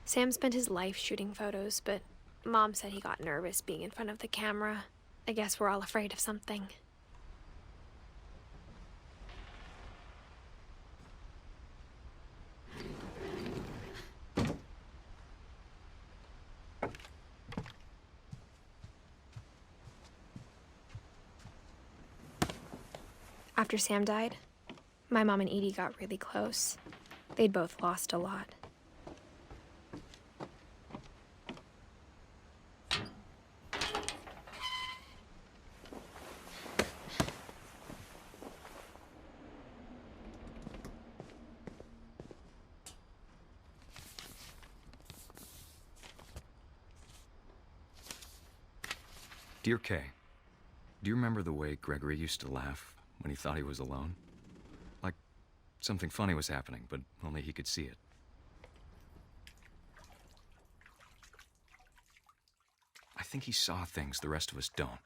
Sam spent his life shooting photos, but Mom said he got nervous being in front of the camera. I guess we're all afraid of something. After Sam died, my mom and Edie got really close. They'd both lost a lot. Dear Kay, do you remember the way Gregory used to laugh when he thought he was alone? Like something funny was happening, but only he could see it. I think he saw things the rest of us don't.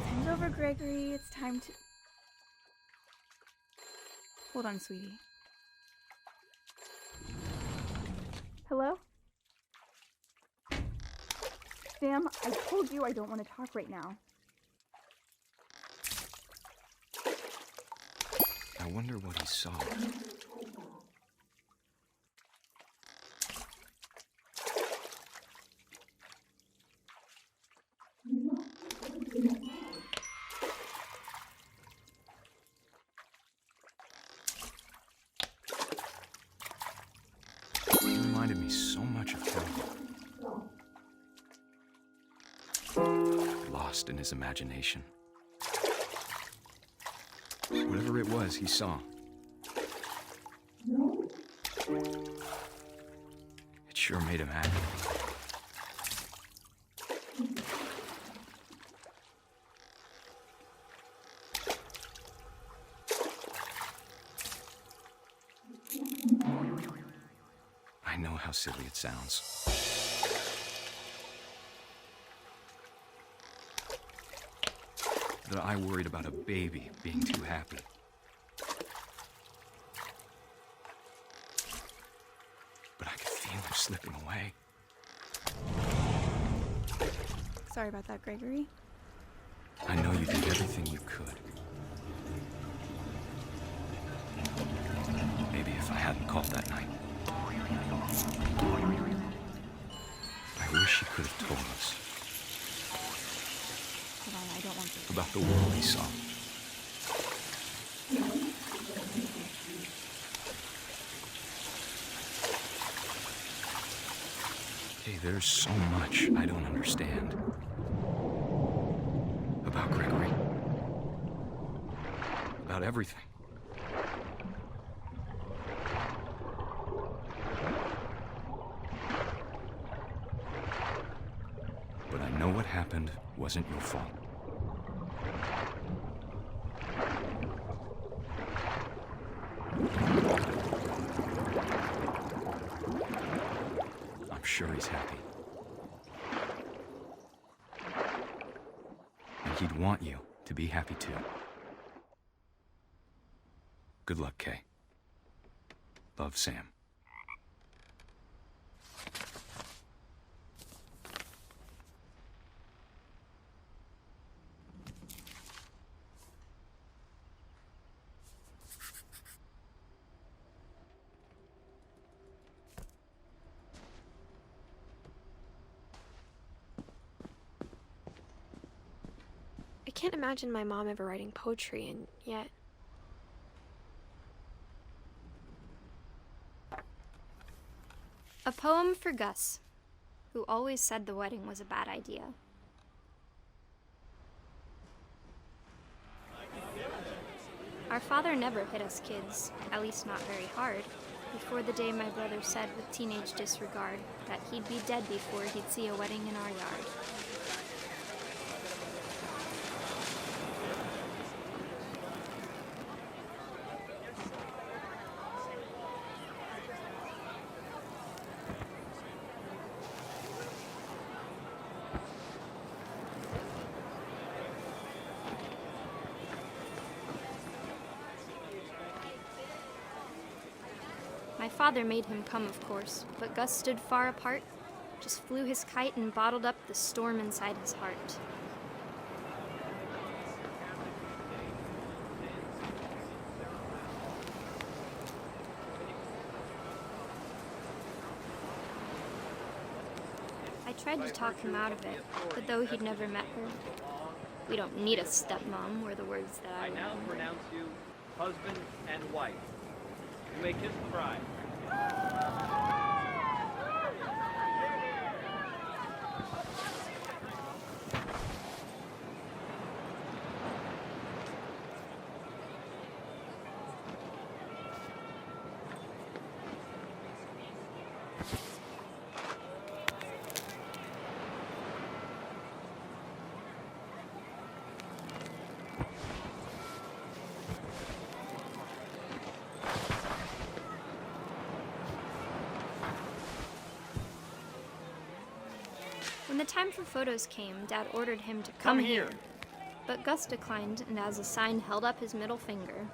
Time's over, Gregory. It's time to... Hold on, sweetie. Hello? Sam, I told you I don't want to talk right now. I wonder what he saw. He reminded me so much of him. Lost in his imagination. Whatever it was he saw. It sure made him happy. I know how silly it sounds. That I worried about a baby being too happy. But I could feel him slipping away. Sorry about that, Gregory. I know you did everything you could. Maybe if I hadn't called that night. I wish he could have told us. Hold on, I don't want to. About the world he saw. Hey, there's so much I don't understand. About Gregory. About everything. But I know what happened wasn't your fault. I'm sure he's happy. And he'd want you to be happy too. Good luck, Kay. Love, Sam. I can't imagine my mom ever writing poetry, and yet... A poem for Gus, who always said the wedding was a bad idea. Our father never hit us kids, at least not very hard. before the day my brother said with teenage disregard that he'd be dead before he'd see a wedding in our yard. My father made him come, of course, but Gus stood far apart, just flew his kite and bottled up the storm inside his heart. I tried to talk him out of it, but though he'd never met her, "We don't need a stepmom," were the words that I now remembered. pronounce you husband and wife. You may kiss the bride. When the time for photos came, Dad ordered him to come here. But Gus declined, and as a sign held up his middle finger.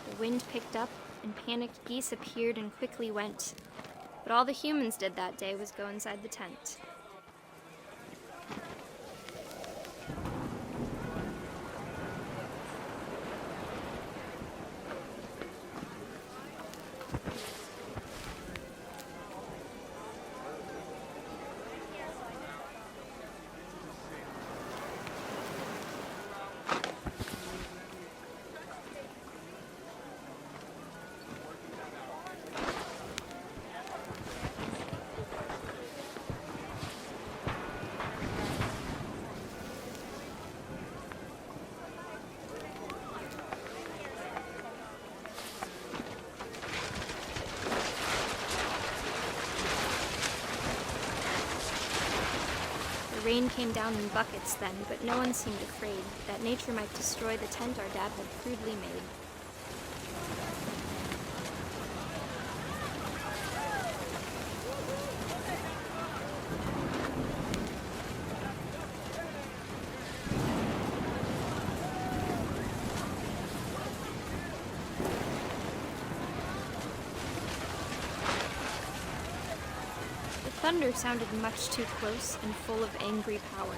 The wind picked up, and panicked geese appeared and quickly went. But all the humans did that day was go inside the tent. The rain came down in buckets then, but no one seemed afraid that nature might destroy the tent our dad had crudely made. Thunder sounded much too close and full of angry power.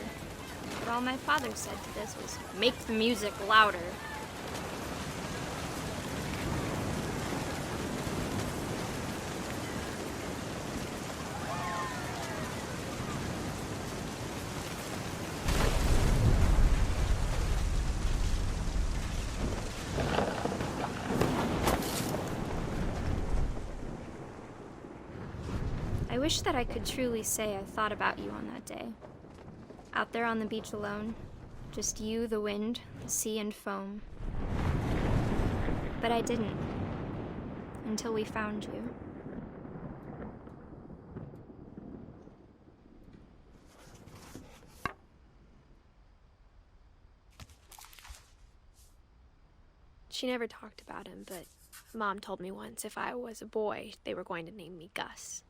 But all my father said to this was, "Make the music louder." I wish that I could truly say I thought about you on that day. Out there on the beach alone, just you, the wind, the sea, and foam. But I didn't, until we found you. She never talked about him, but Mom told me once if I was a boy, they were going to name me Gus.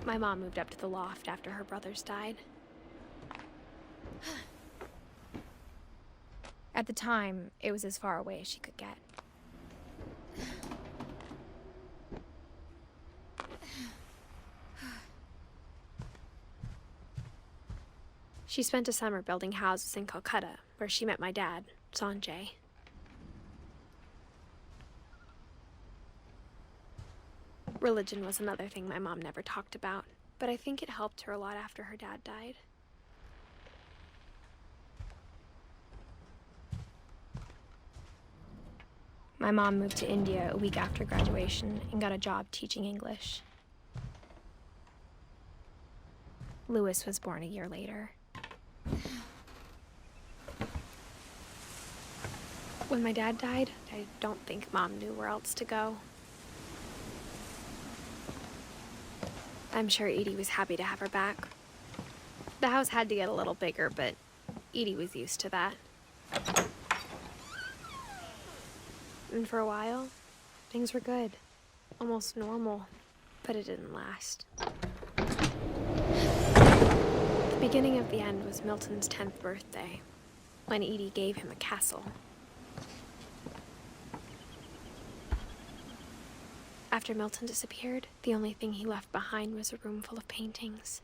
My mom moved up to the loft after her brothers died. At the time, it was as far away as she could get. She spent a summer building houses in Calcutta, where she met my dad, Sanjay. Religion was another thing my mom never talked about, but I think it helped her a lot after her dad died. My mom moved to India a week after graduation and got a job teaching English. Louis was born a year later. When my dad died, I don't think Mom knew where else to go. I'm sure Edie was happy to have her back. The house had to get a little bigger, but Edie was used to that. And for a while, things were good. Almost normal, but it didn't last. The beginning of the end was Milton's 10th birthday, when Edie gave him a castle. After Milton disappeared, the only thing he left behind was a room full of paintings.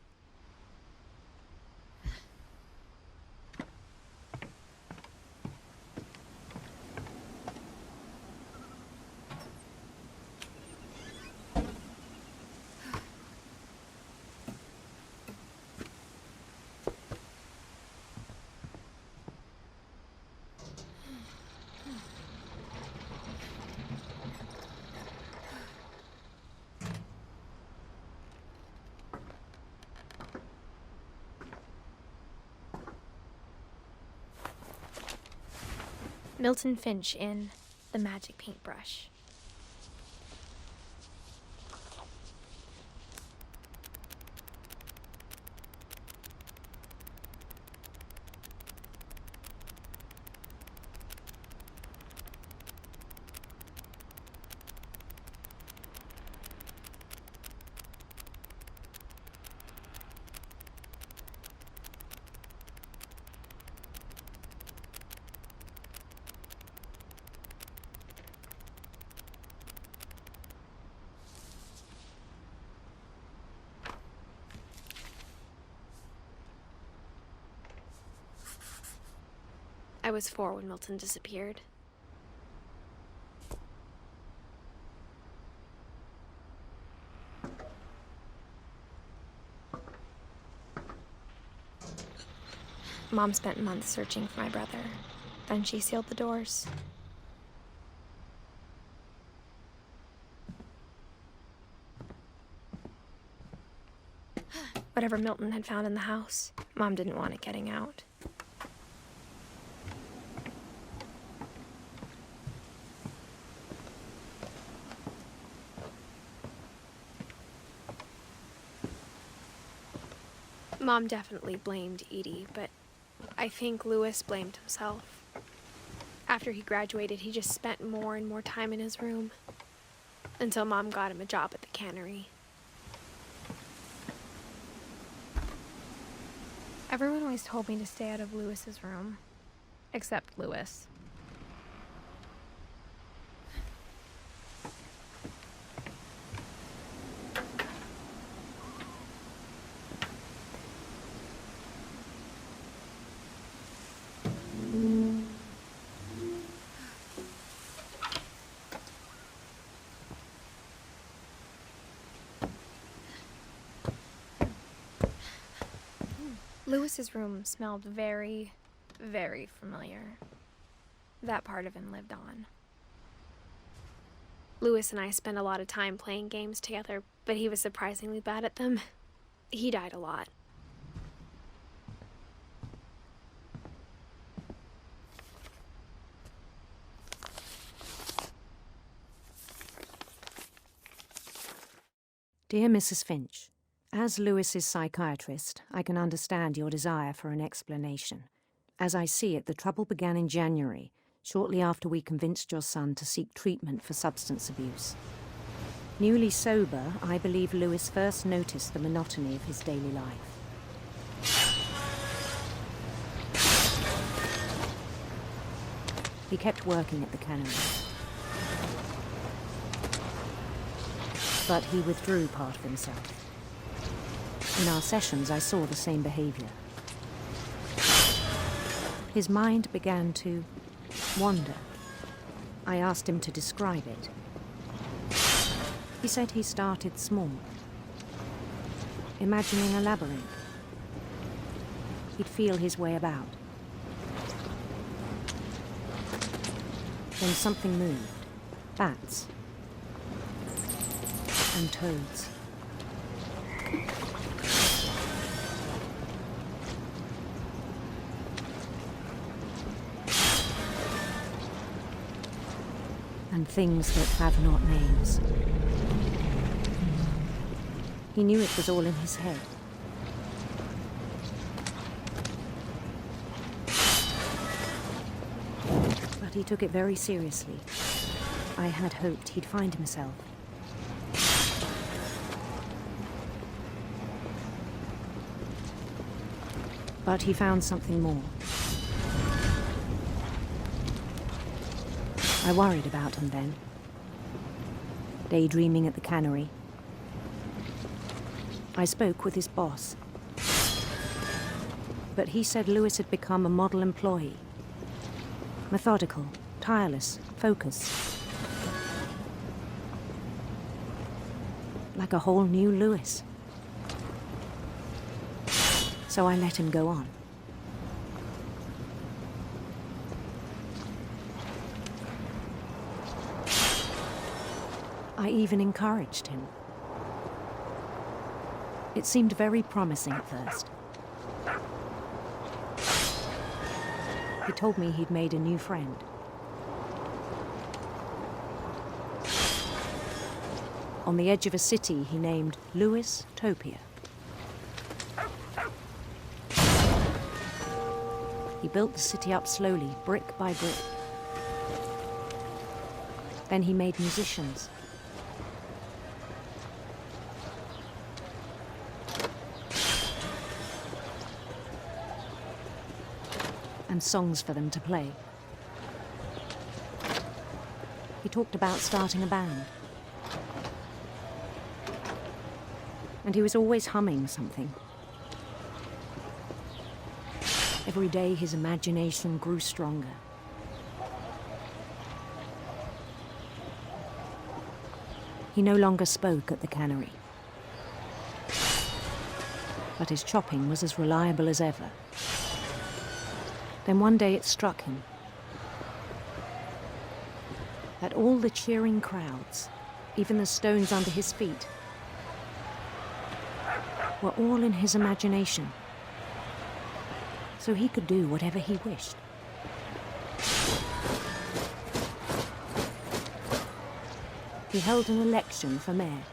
Milton Finch in The Magic Paintbrush. I was 4 when Milton disappeared. Mom spent months searching for my brother. Then she sealed the doors. Whatever Milton had found in the house, Mom didn't want it getting out. Mom definitely blamed Edie, but I think Louis blamed himself. After he graduated, he just spent more and more time in his room, until Mom got him a job at the cannery. Everyone always told me to stay out of Louis's room, except Louis. Louis's room smelled very, very familiar. That part of him lived on. Louis and I spent a lot of time playing games together, but he was surprisingly bad at them. He died a lot. Dear Mrs. Finch, as Louis's psychiatrist, I can understand your desire for an explanation. As I see it, the trouble began in January, shortly after we convinced your son to seek treatment for substance abuse. Newly sober, I believe Louis first noticed the monotony of his daily life. He kept working at the cannery, but he withdrew part of himself. In our sessions, I saw the same behavior. His mind began to wonder. I asked him to describe it. He said he started small, imagining a labyrinth. He'd feel his way about. Then something moved. Bats. And toads. And things that have not names. He knew it was all in his head. But he took it very seriously. I had hoped he'd find himself. But he found something more. I worried about him then. Daydreaming at the cannery. I spoke with his boss. But he said Lewis had become a model employee. Methodical, tireless, focused. Like a whole new Lewis. So I let him go on. I even encouraged him. It seemed very promising at first. He told me he'd made a new friend. On the edge of a city he named Lewis Topia. He built the city up slowly, brick by brick. Then he made musicians. And songs for them to play. He talked about starting a band. And he was always humming something. Every day his imagination grew stronger. He no longer spoke at the cannery. But his chopping was as reliable as ever. Then one day it struck him that all the cheering crowds, even the stones under his feet, were all in his imagination, so he could do whatever he wished. He held an election for mayor,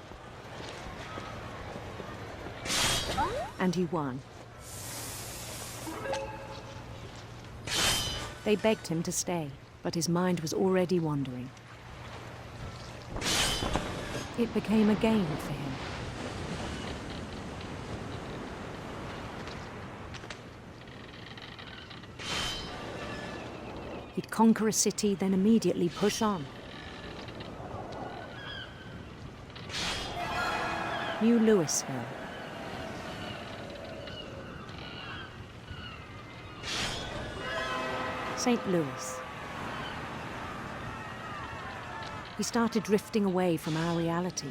and he won. They begged him to stay, but his mind was already wandering. It became a game for him. He'd conquer a city, then immediately push on. New Louisville. St. Louis. He started drifting away from our reality.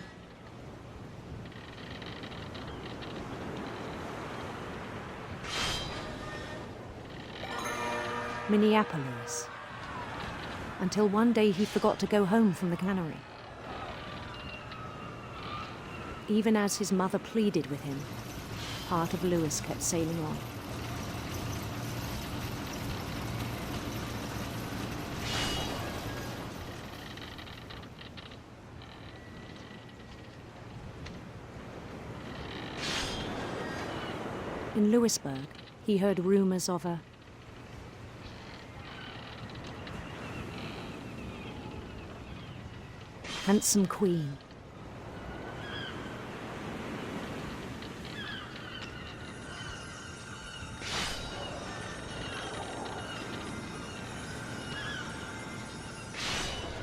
Minneapolis. Until one day he forgot to go home from the cannery. Even as his mother pleaded with him, part of Lewis kept sailing on. In Lewisburg, he heard rumors of a handsome queen.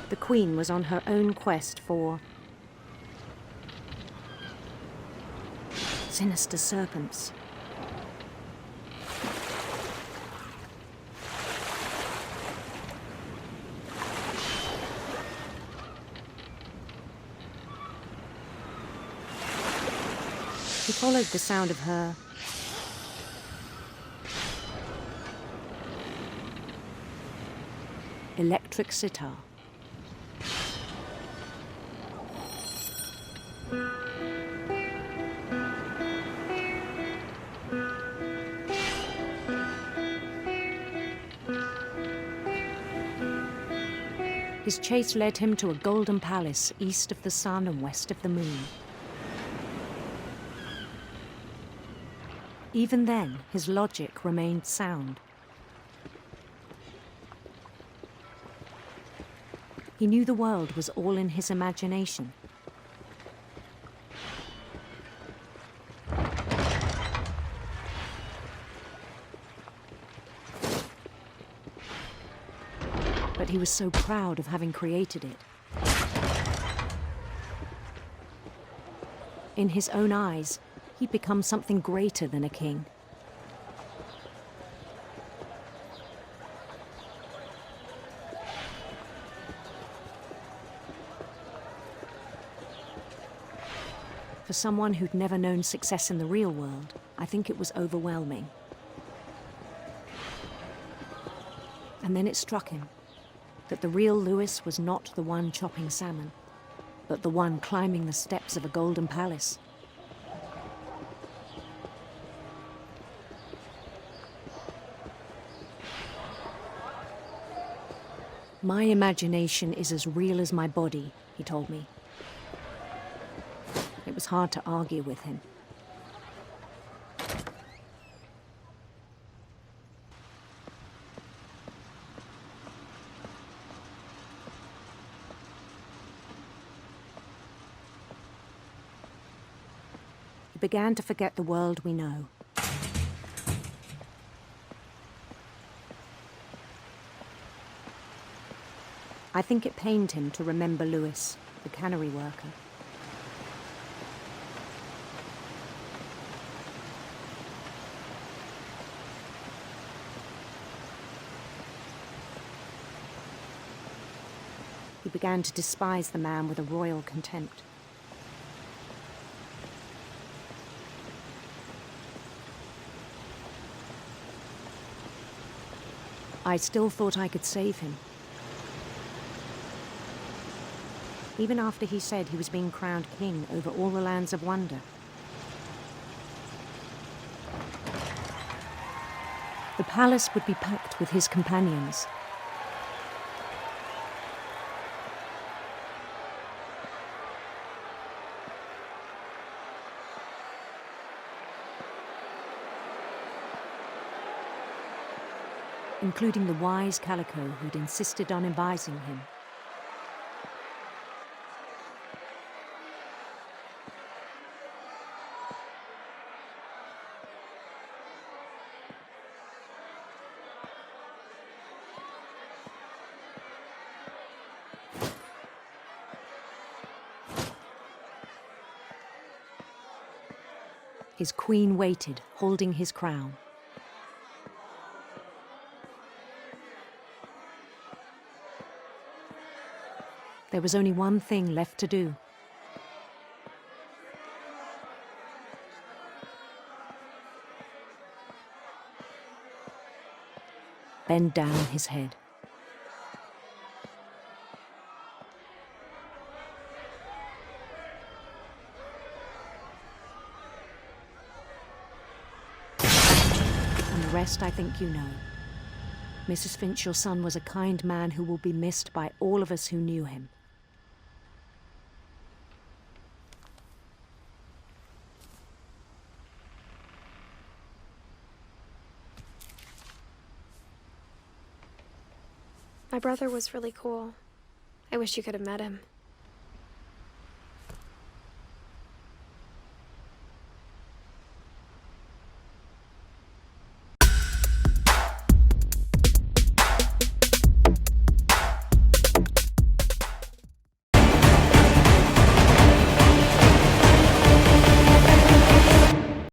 The queen was on her own quest for sinister serpents. He followed the sound of her electric sitar. His chase led him to a golden palace east of the sun and west of the moon. Even then, his logic remained sound. He knew the world was all in his imagination. But he was so proud of having created it. In his own eyes, he'd become something greater than a king. For someone who'd never known success in the real world, I think it was overwhelming. And then it struck him that the real Lewis was not the one chopping salmon, but the one climbing the steps of a golden palace. My imagination is as real as my body, he told me. It was hard to argue with him. He began to forget the world we know. I think it pained him to remember Lewis, the cannery worker. He began to despise the man with a royal contempt. I still thought I could save him. Even after he said he was being crowned king over all the lands of wonder. The palace would be packed with his companions. Including the wise Calico who'd insisted on advising him. His queen waited, holding his crown. There was only one thing left to do. Bend down his head. And the rest I think you know. Mrs. Finch, your son was a kind man who will be missed by all of us who knew him. My brother was really cool. I wish you could have met him.